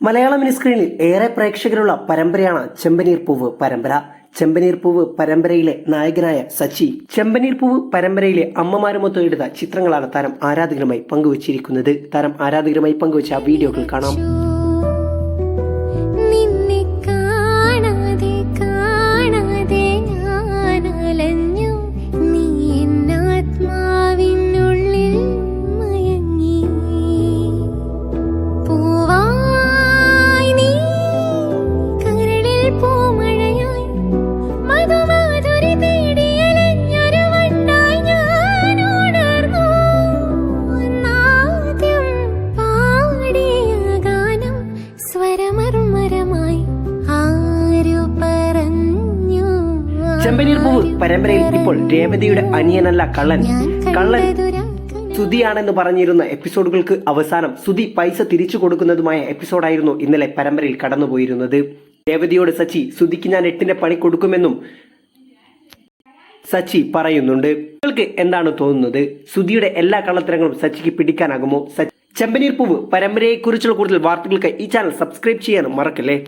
മലയാള mini സ്ക്രീനിൽ ഏറെ പ്രേക്ഷകരുള്ള പരമ്പരയാണ് ചെമ്പനീർ പൂവ് പരമ്പര. ചെമ്പനീർ പൂവ് പരമ്പരയിലെ നായകനായ സച്ചി ചെമ്പനീർ പൂവ് പരമ്പരയിലെ അമ്മമാരുമൊത്ത് എടുത്ത ചിത്രങ്ങളാണ് താരം ആരാധകരുമായി പങ്കുവച്ചിരിക്കുന്നത്. താരം ആരാധകരുമായി പങ്കുവച്ച ആ വീഡിയോകൾ കാണാം. ചെമ്പനീർ പൂവ് പരമ്പരയിൽ ഇപ്പോൾ രേവതിയുടെ അനിയനല്ല കള്ളൻ സുധിയാണെന്ന് പറഞ്ഞിരുന്ന എപ്പിസോഡുകൾക്ക് അവസാനം സുധി പൈസ തിരിച്ചു കൊടുക്കുന്നതുമായ എപ്പിസോഡായിരുന്നു ഇന്നലെ പരമ്പരയിൽ കടന്നുപോയിരുന്നത്. രേവതിയോട് സച്ചി സുധിക്ക് ഞാൻ 8ന്റെ പണി കൊടുക്കുമെന്നും സച്ചി പറയുന്നുണ്ട്. നിങ്ങൾക്ക് എന്താണ് തോന്നുന്നത്? സുധിയുടെ എല്ലാ കള്ളത്തരങ്ങളും സച്ചിക്ക് പിടിക്കാനാകുമോ? ചെമ്പനീർ പൂവ് പരമ്പരയെക്കുറിച്ചുള്ള കൂടുതൽ വാർത്തകൾക്ക് ഈ ചാനൽ സബ്സ്ക്രൈബ് ചെയ്യാനും മറക്കല്ലേ.